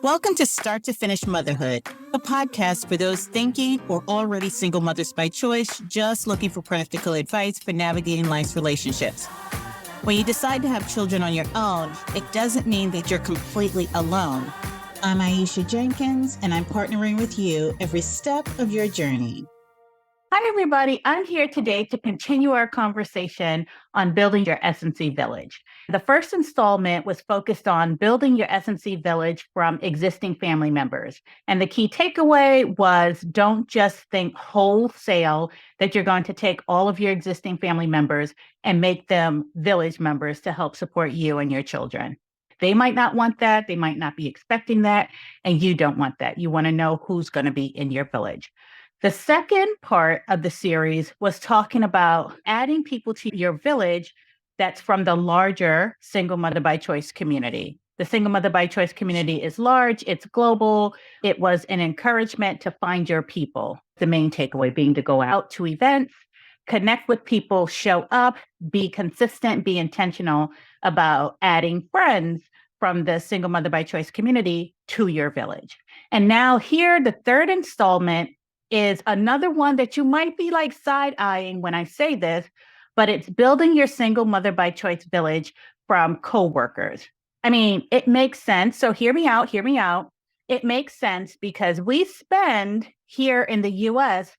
Welcome to Start to Finish Motherhood, a podcast for those thinking or already single mothers by choice, just looking for practical advice for navigating life's relationships. When you decide to have children on your own, it doesn't mean that you're completely alone. I'm Aisha Jenkins, and I'm partnering with you every step of your journey. Hi, everybody. I'm here today to continue our conversation on building your SMC village. The first installment was focused on building your SMC village from existing family members. And the key takeaway was don't just think wholesale that you're going to take all of your existing family members and make them village members to help support you and your children. They might not want that. They might not be expecting that. And you don't want that. You want to know who's going to be in your village. The second part of the series was talking about adding people to your village that's from the larger single mother by choice community. The single mother by choice community is large, it's global. It was an encouragement to find your people. The main takeaway being to go out to events, connect with people, show up, be consistent, be intentional about adding friends from the single mother by choice community to your village. And now here, the third installment is another one that you might be like side-eyeing when I say this, but it's building your single mother by choice village from coworkers. I mean, it makes sense. So hear me out. It makes sense because we spend here in the US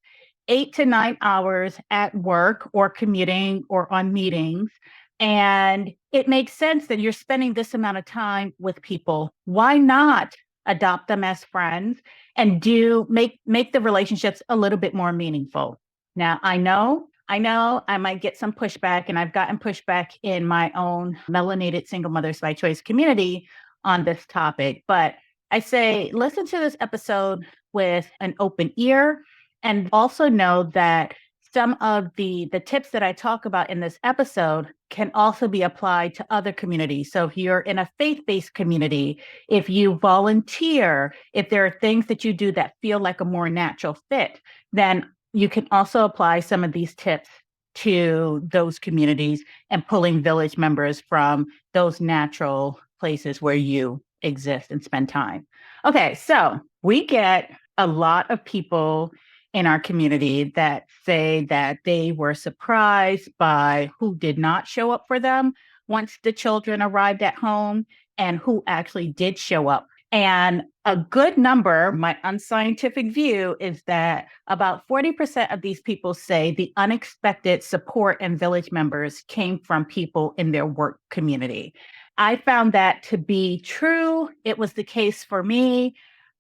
8 to 9 hours at work or commuting or on meetings. And it makes sense that you're spending this amount of time with people. Why not adopt them as friends and make the relationships a little bit more meaningful? Now, I know I might get some pushback, and I've gotten pushback in my own melanated single mothers by choice community on this topic, but I say, listen to this episode with an open ear, and also know that some of the tips that I talk about in this episode can also be applied to other communities. So if you're in a faith-based community, if you volunteer, if there are things that you do that feel like a more natural fit, then you can also apply some of these tips to those communities and pulling village members from those natural places where you exist and spend time. Okay, so we get a lot of people in our community that say that they were surprised by who did not show up for them once the children arrived at home and who actually did show up. And a good number, my unscientific view, is that about 40% of these people say the unexpected support and village members came from people in their work community. I found that to be true. It was the case for me,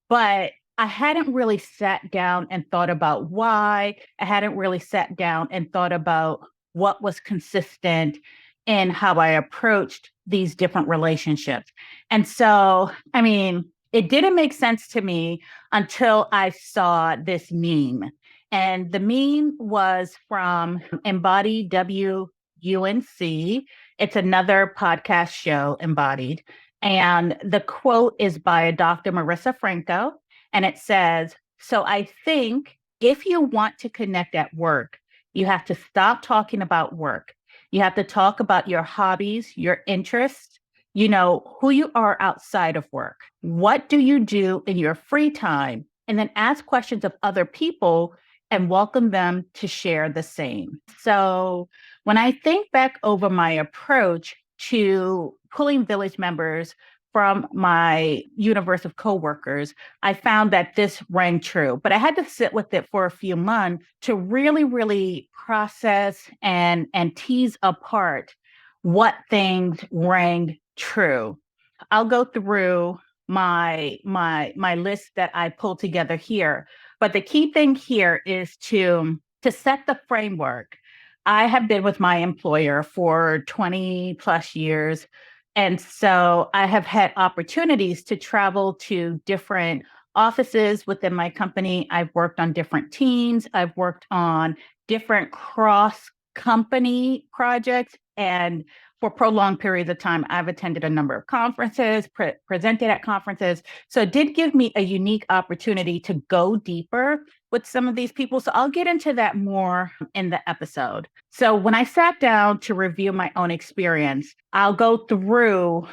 but I hadn't really sat down and thought about why. I hadn't really sat down and thought about what was consistent in how I approached these different relationships. And so, I mean, it didn't make sense to me until I saw this meme. And the meme was from Embodied WUNC. It's another podcast show, Embodied. And the quote is by Dr. Marissa Franco. And it says, so I think if you want to connect at work, you have to stop talking about work. You have to talk about your hobbies, your interests, who you are outside of work. What do you do in your free time? And then ask questions of other people and welcome them to share the same. So when I think back over my approach to pulling village members from my universe of coworkers, I found that this rang true. But I had to sit with it for a few months to really, really process and tease apart what things rang true. I'll go through my list that I pulled together here. But the key thing here is to set the framework. I have been with my employer for 20 plus years. And so I have had opportunities to travel to different offices within my company. I've worked on different teams. I've worked on different cross-company projects. And for prolonged periods of time, I've attended a number of conferences, presented at conferences. So it did give me a unique opportunity to go deeper with some of these people. So I'll get into that more in the episode. So when I sat down to review my own experience, I'll go through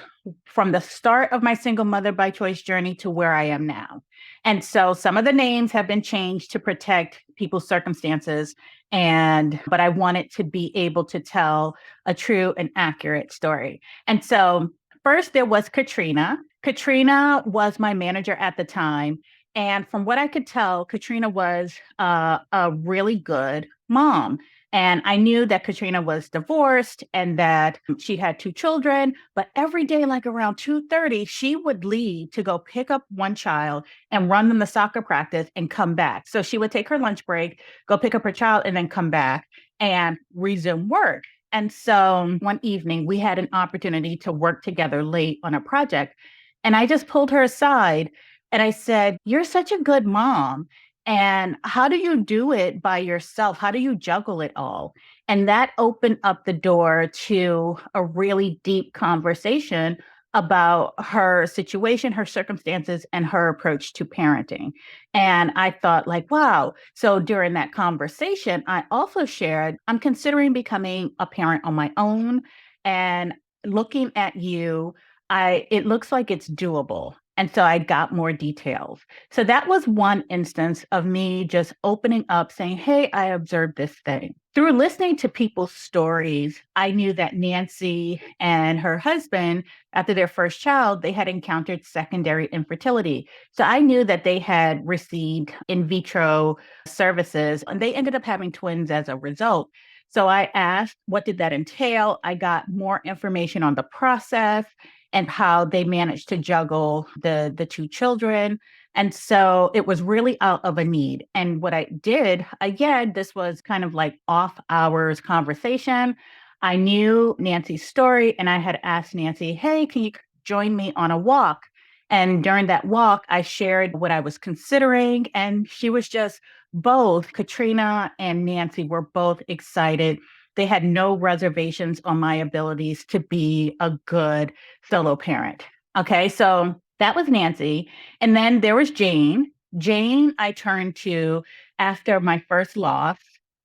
from the start of my single mother by choice journey to where I am now. And so some of the names have been changed to protect people's circumstances. But I wanted to be able to tell a true and accurate story. And so first there was Katrina. Katrina was my manager at the time. And from what I could tell, Katrina was a really good mom. And I knew that Katrina was divorced and that she had two children, but every day, like around 2:30, she would leave to go pick up one child and run them the soccer practice and come back. So she would take her lunch break, go pick up her child, and then come back and resume work. And so one evening, we had an opportunity to work together late on a project. And I just pulled her aside and I said, "You're such a good mom. And how do you do it by yourself? How do you juggle it all?" And that opened up the door to a really deep conversation about her situation, her circumstances, and her approach to parenting. And I thought, like, wow. So during that conversation, I also shared, I'm considering becoming a parent on my own. And looking at you, it looks like it's doable. And so I got more details. So that was one instance of me just opening up, saying, "Hey, I observed this thing." Through listening to people's stories, I knew that Nancy and her husband, after their first child, they had encountered secondary infertility. So I knew that they had received in vitro services and they ended up having twins as a result. So I asked, what did that entail? I got more information on the process and how they managed to juggle the two children. And so it was really out of a need. And what I did, again, this was kind of like off hours conversation. I knew Nancy's story and I had asked Nancy, "Hey, can you join me on a walk?" And during that walk, I shared what I was considering. And she was just both, Katrina and Nancy were both excited. They had no reservations on my abilities to be a good solo parent. Okay, so that was Nancy. And then there was Jane. Jane, I turned to after my first loss,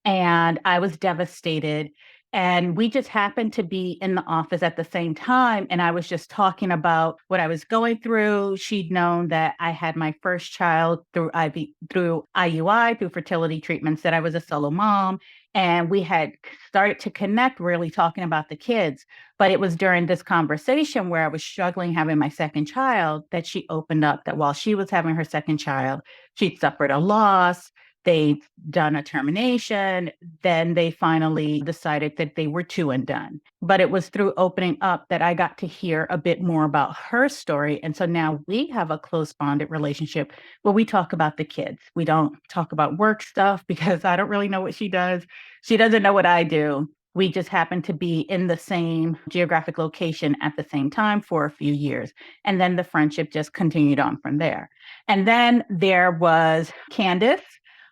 and I was devastated. And we just happened to be in the office at the same time. And I was just talking about what I was going through. She'd known that I had my first child through through IUI, through fertility treatments, that I was a solo mom. And we had started to connect, really talking about the kids. But it was during this conversation where I was struggling having my second child that she opened up that while she was having her second child, she'd suffered a loss. They'd done a termination. Then they finally decided that they were two and done. But it was through opening up that I got to hear a bit more about her story. And so now we have a close bonded relationship where we talk about the kids. We don't talk about work stuff because I don't really know what she does. She doesn't know what I do. We just happened to be in the same geographic location at the same time for a few years. And then the friendship just continued on from there. And then there was Candace,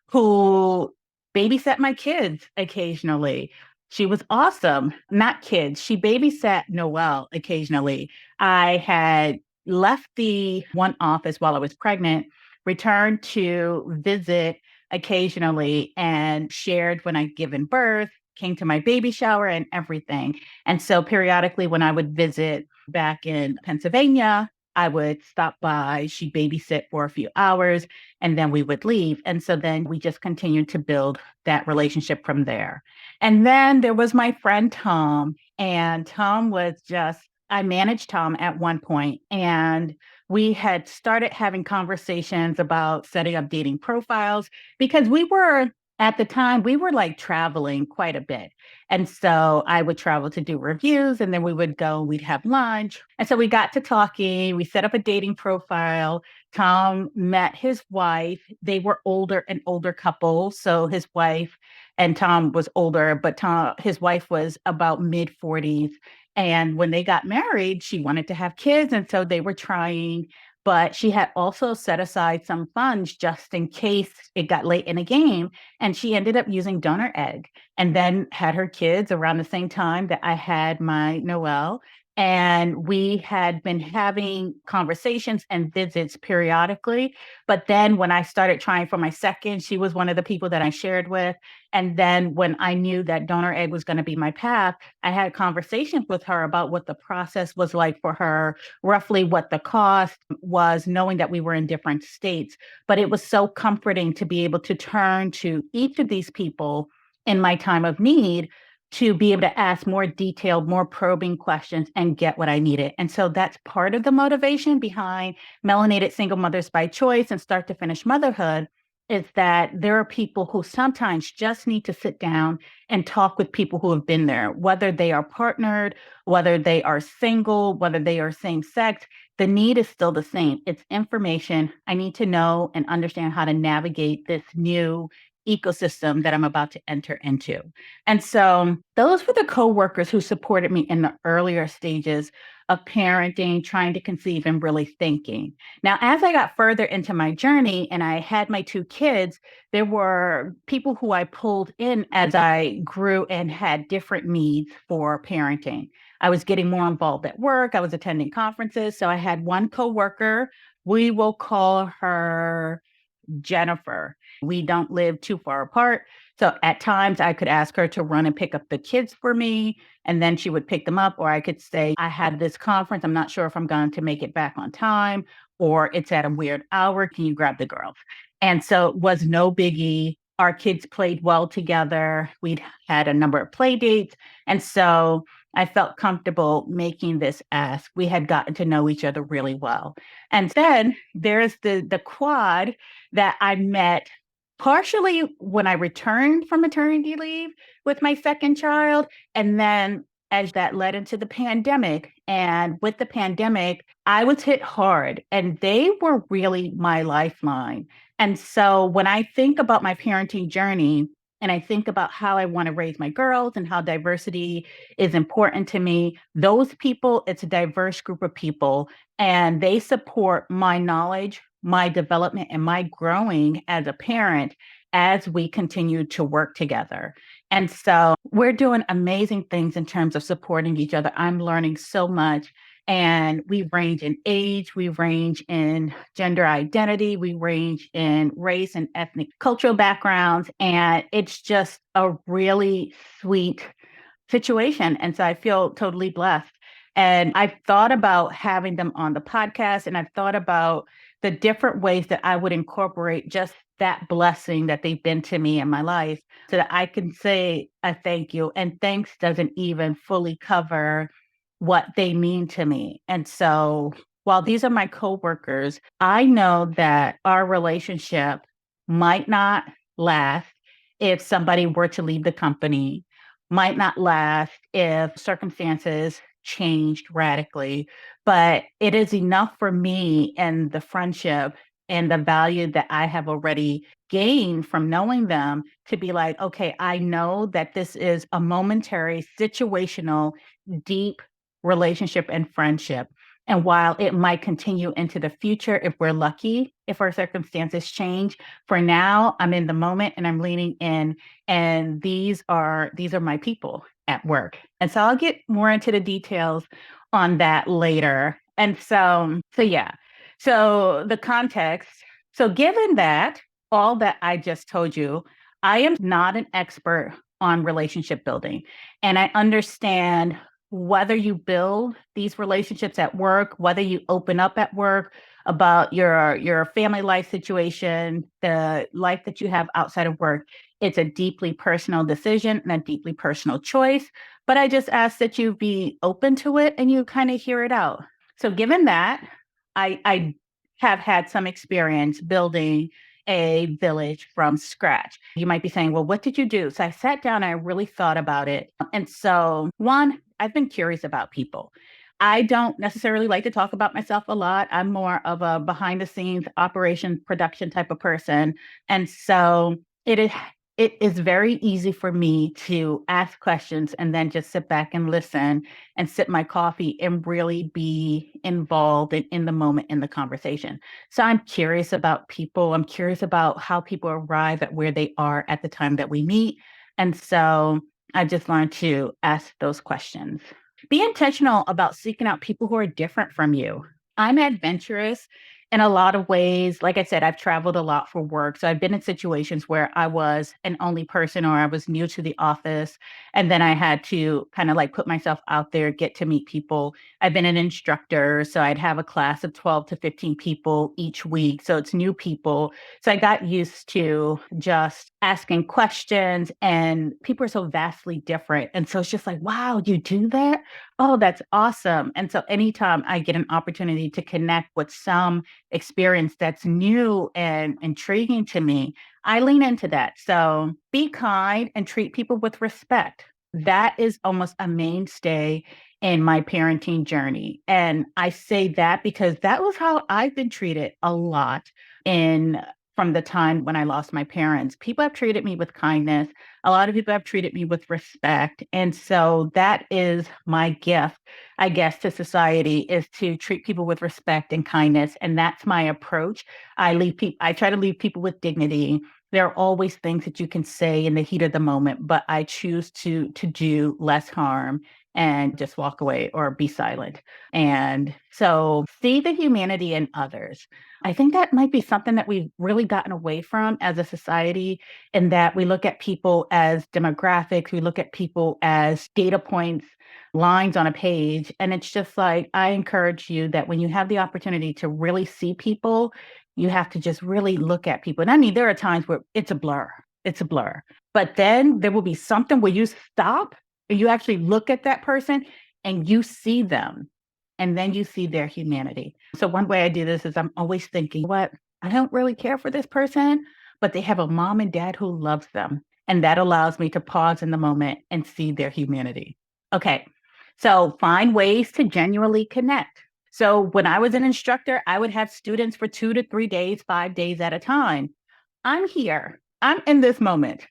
who babysat my kids occasionally. She was awesome. Not kids. She babysat Noelle occasionally. I had left the one office while I was pregnant, returned to visit occasionally, and shared when I'd given birth, came to my baby shower and everything. And so periodically when I would visit back in Pennsylvania, I would stop by, she'd babysit for a few hours, and then we would leave. And so then we just continued to build that relationship from there. And then there was my friend Tom, and Tom was just, I managed Tom at one point, and we had started having conversations about setting up dating profiles because we were, at the time, we were like traveling quite a bit. And so I would travel to do reviews and then we would go, we'd have lunch. And so we got to talking, we set up a dating profile. Tom met his wife. They were older, an older couple. So his wife and Tom was older, but his wife was about mid 40s. And when they got married, she wanted to have kids. And so they were trying, but she had also set aside some funds just in case it got late in the game. And she ended up using donor egg and then had her kids around the same time that I had my Noelle. And we had been having conversations and visits periodically. But then when I started trying for my second, she was one of the people that I shared with. And then when I knew that donor egg was going to be my path, I had conversations with her about what the process was like for her, roughly what the cost was, knowing that we were in different states. But it was so comforting to be able to turn to each of these people in my time of need to be able to ask more detailed, more probing questions and get what I needed. And so that's part of the motivation behind Melanated Single Mothers by Choice and Start to Finish Motherhood is that there are people who sometimes just need to sit down and talk with people who have been there, whether they are partnered, whether they are single, whether they are same sex. The need is still the same. It's information. I need to know and understand how to navigate this new ecosystem that I'm about to enter into. And so those were the coworkers who supported me in the earlier stages of parenting, trying to conceive, and really thinking. Now, as I got further into my journey and I had my two kids, there were people who I pulled in as I grew and had different needs for parenting. I was getting more involved at work. I was attending conferences. So I had one coworker. We will call her Jennifer. We don't live too far apart. So at times I could ask her to run and pick up the kids for me, and then she would pick them up. Or I could say, I had this conference. I'm not sure if I'm going to make it back on time, or it's at a weird hour. Can you grab the girls? And so it was no biggie. Our kids played well together. We'd had a number of play dates. And so I felt comfortable making this ask. We had gotten to know each other really well. And then there's the quad that I met partially when I returned from maternity leave with my second child. And then as that led into the pandemic. And with the pandemic, I was hit hard and they were really my lifeline. And so when I think about my parenting journey, and I think about how I want to raise my girls and how diversity is important to me, those people, it's a diverse group of people, and they support my knowledge, my development, and my growing as a parent as we continue to work together. And so we're doing amazing things in terms of supporting each other. I'm learning so much. And we range in age, we range in gender identity, we range in race and ethnic cultural backgrounds. And it's just a really sweet situation. And so I feel totally blessed. And I've thought about having them on the podcast, and I've thought about the different ways that I would incorporate just that blessing that they've been to me in my life so that I can say a thank you. And thanks doesn't even fully cover what they mean to me. And so while these are my coworkers, I know that our relationship might not last if somebody were to leave the company, might not last if circumstances changed radically, but it is enough for me and the friendship and the value that I have already gained from knowing them to be like, okay, I know that this is a momentary, situational, deep relationship and friendship. And while it might continue into the future, if we're lucky, if our circumstances change, for now, I'm in the moment and I'm leaning in. And these are my people at work. And so I'll get more into the details on that later. And so yeah. So the context. So given that all that I just told you, I am not an expert on relationship building. And I understand whether you build these relationships at work, whether you open up at work about your family life situation, the life that you have outside of work, it's a deeply personal decision and a deeply personal choice. But I just ask that you be open to it and you kind of hear it out. So given that, I have had some experience building a village from scratch. You might be saying, well, what did you do? So I sat down and I really thought about it. And so, one, I've been curious about people. I don't necessarily like to talk about myself a lot. I'm more of a behind the scenes operation production type of person. And so it is very easy for me to ask questions and then just sit back and listen and sip my coffee and really be involved and in the moment in the conversation. So I'm curious about people. I'm curious about how people arrive at where they are at the time that we meet. And so I just learned to ask those questions. Be intentional about seeking out people who are different from you. I'm adventurous in a lot of ways. Like I said, I've traveled a lot for work. So I've been in situations where I was an only person or I was new to the office. And then I had to kind of like put myself out there, get to meet people. I've been an instructor. So I'd have a class of 12 to 15 people each week. So it's new people. So I got used to just asking questions, and people are so vastly different. And so it's just like, wow, you do that? Oh, that's awesome. And so anytime I get an opportunity to connect with some experience that's new and intriguing to me, I lean into that. So be kind and treat people with respect. That is almost a mainstay in my parenting journey. And I say that because that was how I've been treated a lot in from the time when I lost my parents. People have treated me with kindness. A lot of people have treated me with respect. And so that is my gift, I guess, to society, is to treat people with respect and kindness. And that's my approach. I try to leave people with dignity. There are always things that you can say in the heat of the moment, but I choose to do less harm and just walk away or be silent. And so see the humanity in others. I think that might be something that we've really gotten away from as a society, in that we look at people as demographics, we look at people as data points, lines on a page. And it's just like, I encourage you that when you have the opportunity to really see people, you have to just really look at people. And I mean, there are times where it's a blur, it's a blur. But then there will be something where you stop and you actually look at that person and you see them, and then you see their humanity. So one way I do this is I'm always thinking, what? I don't really care for this person, but they have a mom and dad who loves them. And that allows me to pause in the moment and see their humanity. Okay. So find ways to genuinely connect. So when I was an instructor, I would have students for 2 to 3 days, 5 days at a time. I'm here. I'm in this moment.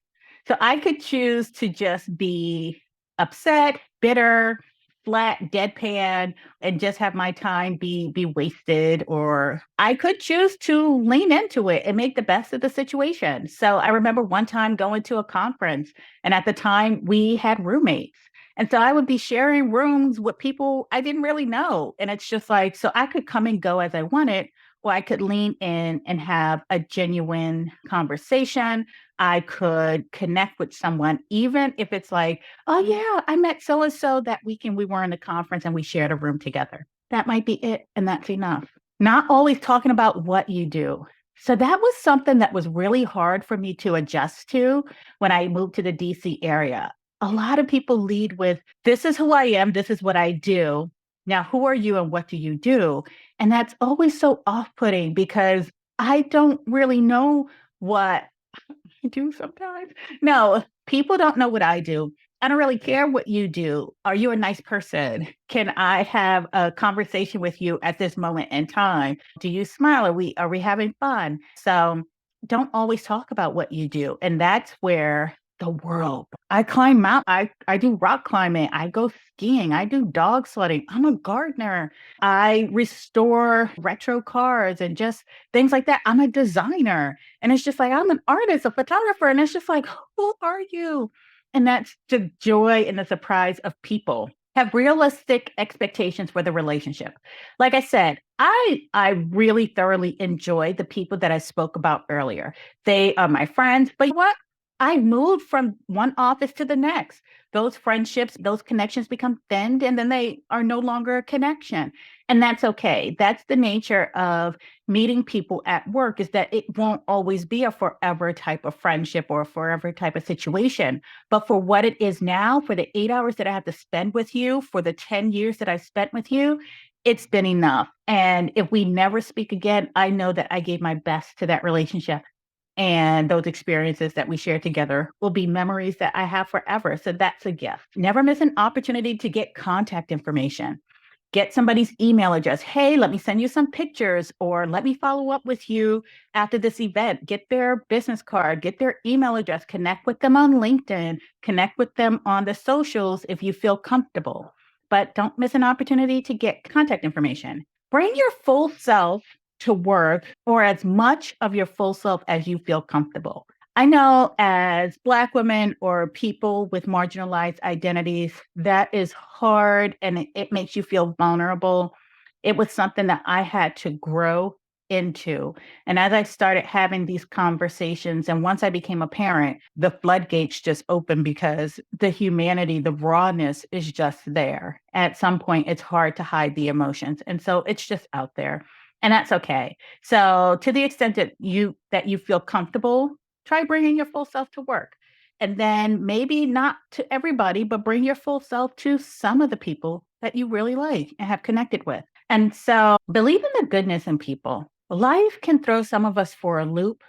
So I could choose to just be upset, bitter, flat, deadpan, and just have my time be wasted. Or I could choose to lean into it and make the best of the situation. So I remember one time going to a conference, and at the time we had roommates. And so I would be sharing rooms with people I didn't really know. And it's just like, so I could come and go as I wanted, or I could lean in and have a genuine conversation. I could connect with someone, even if it's like, oh, yeah, I met so and so that weekend. We were in a conference and we shared a room together. That might be it. And that's enough. Not always talking about what you do. So that was something that was really hard for me to adjust to when I moved to the DC area. A lot of people lead with, this is who I am, this is what I do. Now, who are you and what do you do? And that's always so off putting, because I don't really know what I do sometimes. No, people don't know what I do. I don't really care what you do. Are you a nice person? Can I have a conversation with you at this moment in time? Do you smile? Are we having fun? So don't always talk about what you do. And that's where the world. I climb mountains. I do rock climbing. I go skiing. I do dog sledding. I'm a gardener. I restore retro cars and just things like that. I'm a designer. And it's just like, I'm an artist, a photographer. And it's just like, who are you? And that's the joy and the surprise of people. Have realistic expectations for the relationship. Like I said, I really thoroughly enjoy the people that I spoke about earlier. They are my friends, but you know what? I moved from one office to the next. Those friendships, those connections become thinned, and then they are no longer a connection. And that's okay. That's the nature of meeting people at work, is that it won't always be a forever type of friendship or a forever type of situation. But for what it is now, for the 8 hours that I have to spend with you, for the 10 years that I've spent with you, it's been enough. And if we never speak again, I know that I gave my best to that relationship. And those experiences that we share together will be memories that I have forever. So that's a gift. Never miss an opportunity to get contact information. Get somebody's email address. Hey, let me send you some pictures, or let me follow up with you after this event. Get their business card, get their email address, connect with them on LinkedIn, connect with them on the socials if you feel comfortable. But don't miss an opportunity to get contact information. Bring your full self to work, or as much of your full self as you feel comfortable. I know as Black women or people with marginalized identities, that is hard and it makes you feel vulnerable. It was something that I had to grow into. And as I started having these conversations, and once I became a parent, the floodgates just opened because the humanity, the rawness is just there. At some point, it's hard to hide the emotions. And so it's just out there. And that's okay. So to the extent that you feel comfortable, try bringing your full self to work. And then maybe not to everybody, but bring your full self to some of the people that you really like and have connected with. And so believe in the goodness in people. Life can throw some of us for a loop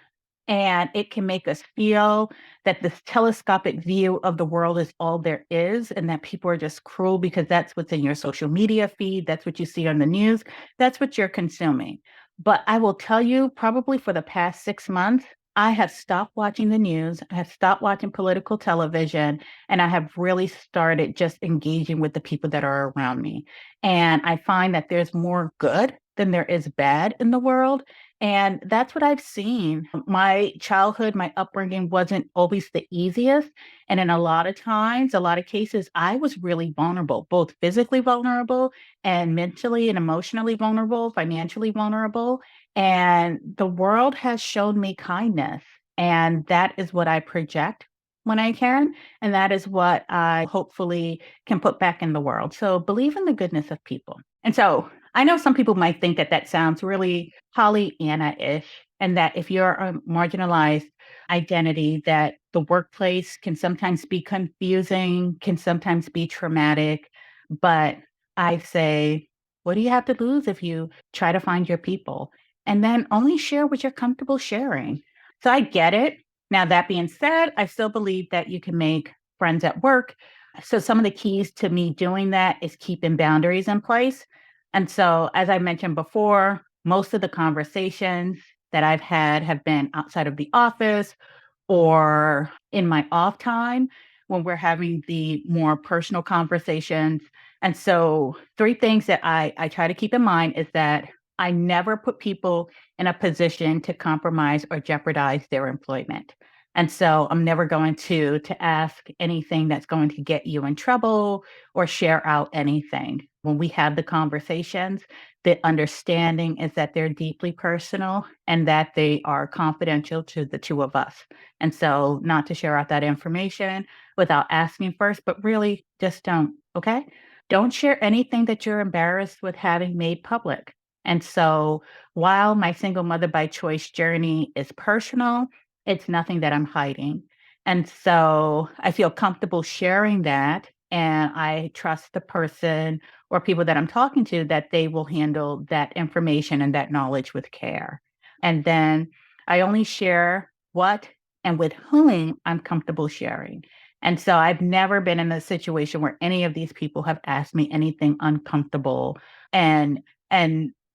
and it can make us feel that this telescopic view of the world is all there is and that people are just cruel because that's what's in your social media feed. That's what you see on the news. That's what you're consuming. But I will tell you, probably for the past 6 months, I have stopped watching the news. I have stopped watching political television, and I have really started just engaging with the people that are around me. And I find that there's more good than there is bad in the world. And that's what I've seen. My childhood, my upbringing wasn't always the easiest. And in a lot of times, a lot of cases, I was really vulnerable, both physically vulnerable and mentally and emotionally vulnerable, financially vulnerable. And the world has shown me kindness. And that is what I project when I can. And that is what I hopefully can put back in the world. So believe in the goodness of people. And so I know some people might think that that sounds really Pollyanna-ish, and that if you're a marginalized identity, that the workplace can sometimes be confusing, can sometimes be traumatic. But I say, what do you have to lose if you try to find your people? And then only share what you're comfortable sharing. So I get it. Now, that being said, I still believe that you can make friends at work. So some of the keys to me doing that is keeping boundaries in place. And so, as I mentioned before, most of the conversations that I've had have been outside of the office or in my off time when we're having the more personal conversations. And so, three things that I try to keep in mind is that I never put people in a position to compromise or jeopardize their employment. And so I'm never going to ask anything that's going to get you in trouble or share out anything. When we have the conversations, the understanding is that they're deeply personal and that they are confidential to the two of us. And so not to share out that information without asking first, but really just don't, okay? Don't share anything that you're embarrassed with having made public. And so while my single mother by choice journey is personal, it's nothing that I'm hiding. And so I feel comfortable sharing that. And I trust the person or people that I'm talking to that they will handle that information and that knowledge with care. And then I only share what and with whom I'm comfortable sharing. And so I've never been in a situation where any of these people have asked me anything uncomfortable. And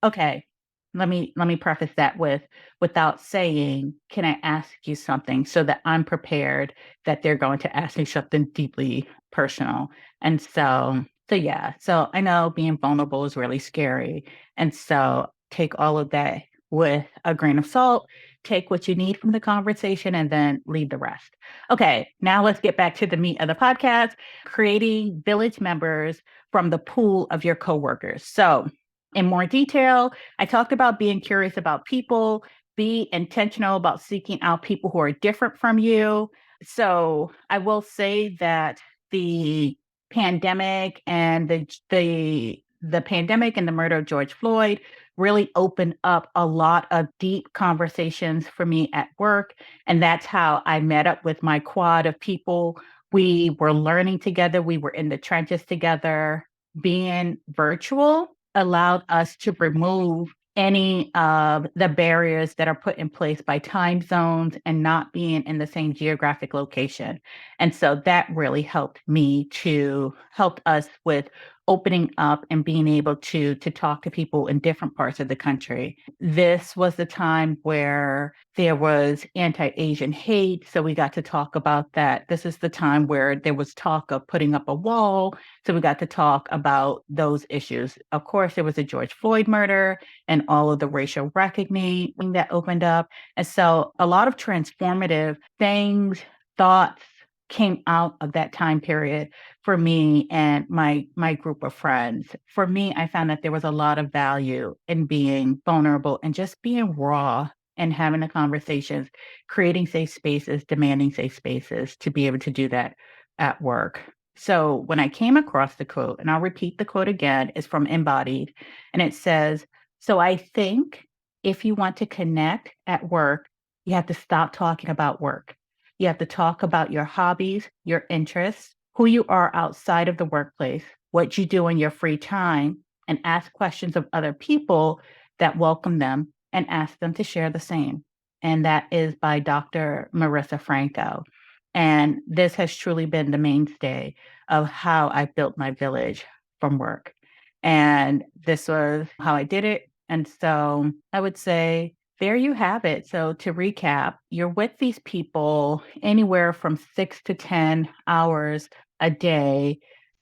okay, let me preface that with without saying, can I ask you something so that I'm prepared that they're going to ask me something deeply personal. And so yeah, so I know being vulnerable is really scary. And so take all of that with a grain of salt, take what you need from the conversation and then leave the rest. Okay, now let's get back to the meat of the podcast, creating village members from the pool of your coworkers. So in more detail, I talked about being curious about people, be intentional about seeking out people who are different from you. So I will say that the pandemic and the pandemic and the murder of George Floyd really opened up a lot of deep conversations for me at work. And that's how I met up with my quad of people. We were learning together, we were in the trenches together. Being virtual allowed us to remove any of the barriers that are put in place by time zones and not being in the same geographic location. And so that really helped me to help us with opening up and being able to talk to people in different parts of the country. This was the time where there was anti-Asian hate, so we got to talk about that. This is the time where there was talk of putting up a wall, so we got to talk about those issues. Of course, there was the George Floyd murder and all of the racial reckoning that opened up. And so a lot of transformative things, thoughts came out of that time period for me and my group of friends. For me, I found that there was a lot of value in being vulnerable and just being raw and having the conversations, creating safe spaces, demanding safe spaces to be able to do that at work. So when I came across the quote, and I'll repeat the quote again, it's from Embodied, and it says, "So I think if you want to connect at work, you have to stop talking about work. You have to talk about your hobbies, your interests, who you are outside of the workplace, what you do in your free time, and ask questions of other people that welcome them and ask them to share the same." And that is by Dr. Marissa Franco. And this has truly been the mainstay of how I built my village from work. And this was how I did it. And so I would say, there you have it. So to recap, you're with these people anywhere from 6 to 10 hours a day,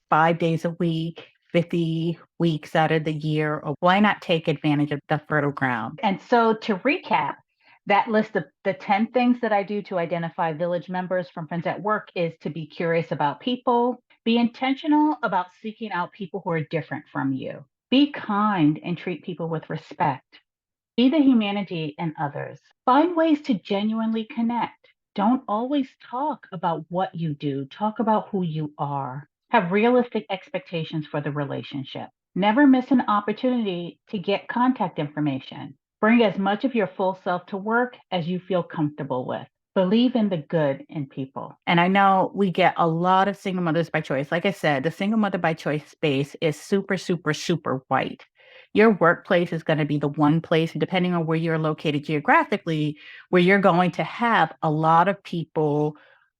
5 days a week, 50 weeks out of the year, or why not take advantage of the fertile ground? And so to recap, that list of the 10 things that I do to identify village members from friends at work is to be curious about people, be intentional about seeking out people who are different from you, be kind and treat people with respect, see the humanity in others, find ways to genuinely connect. Don't always talk about what you do, talk about who you are. Have realistic expectations for the relationship. Never miss an opportunity to get contact information. Bring as much of your full self to work as you feel comfortable with. Believe in the good in people. And I know we get a lot of single mothers by choice. Like I said, the single mother by choice space is super, super, super white. Your workplace is going to be the one place, depending on where you're located geographically, where you're going to have a lot of people,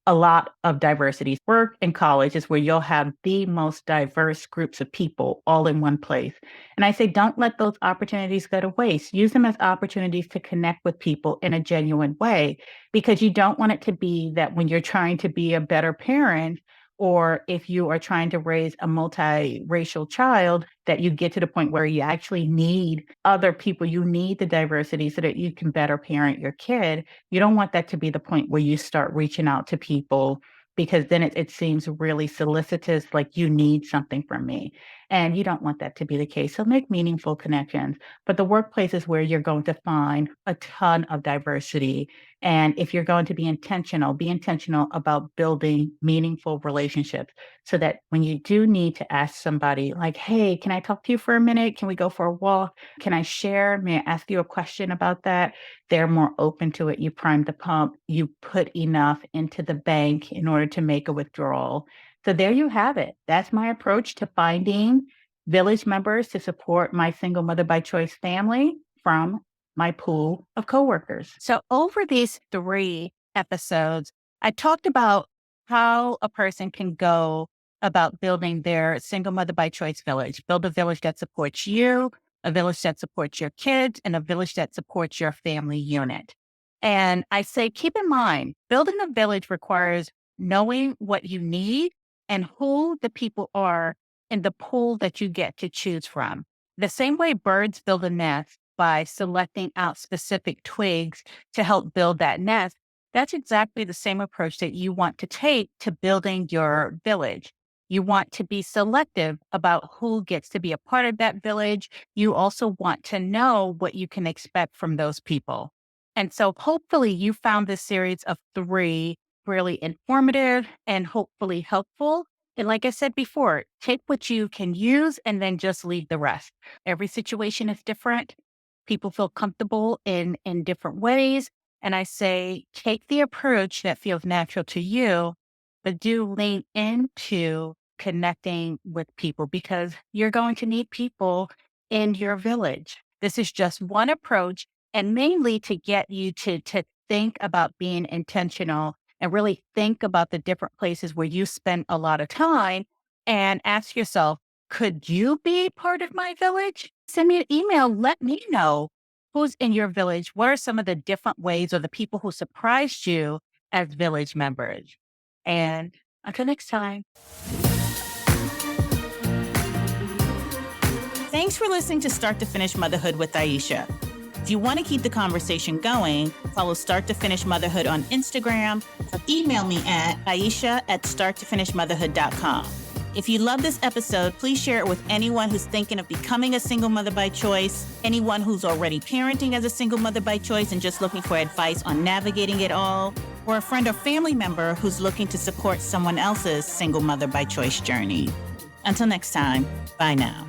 a lot of diversity. Work and college is where you'll have the most diverse groups of people all in one place. And I say, don't let those opportunities go to waste. Use them as opportunities to connect with people in a genuine way, because you don't want it to be that when you're trying to be a better parent, or if you are trying to raise a multiracial child, that you get to the point where you actually need other people. You need the diversity so that you can better parent your kid. You don't want that to be the point where you start reaching out to people, because then it seems really solicitous, like you need something from me. And you don't want that to be the case. So make meaningful connections. But the workplace is where you're going to find a ton of diversity. And if you're going to be intentional about building meaningful relationships, so that when you do need to ask somebody, like, hey, can I talk to you for a minute? Can we go for a walk? Can I share? May I ask you a question about that? They're more open to it. You prime the pump, you put enough into the bank in order to make a withdrawal. So there you have it. That's my approach to finding village members to support my single mother by choice family from my pool of coworkers. So, over these 3 episodes, I talked about how a person can go about building their single mother by choice village. Build a village that supports you, a village that supports your kids, and a village that supports your family unit. And I say, keep in mind, building a village requires knowing what you need and who the people are in the pool that you get to choose from. The same way birds build a nest by selecting out specific twigs to help build that nest, that's exactly the same approach that you want to take to building your village. You want to be selective about who gets to be a part of that village. You also want to know what you can expect from those people. And so hopefully you found this series of 3 really informative and hopefully helpful. And like I said before, take what you can use and then just leave the rest. Every situation is different. People feel comfortable in different ways. And I say, take the approach that feels natural to you, but do lean into connecting with people, because you're going to need people in your village. This is just one approach, and mainly to get you to think about being intentional and really think about the different places where you spend a lot of time, and ask yourself, Could you be part of my village? Send me an email. Let me know who's in your village. What are some of the different ways or the people who surprised you as village members? And until next time. Thanks for listening to Start to Finish Motherhood with Aisha. If you want to keep the conversation going, follow Start to Finish Motherhood on Instagram or email me at aisha@starttofinishmotherhood.com. If you love this episode, please share it with anyone who's thinking of becoming a single mother by choice, anyone who's already parenting as a single mother by choice and just looking for advice on navigating it all, or a friend or family member who's looking to support someone else's single mother by choice journey. Until next time, bye now.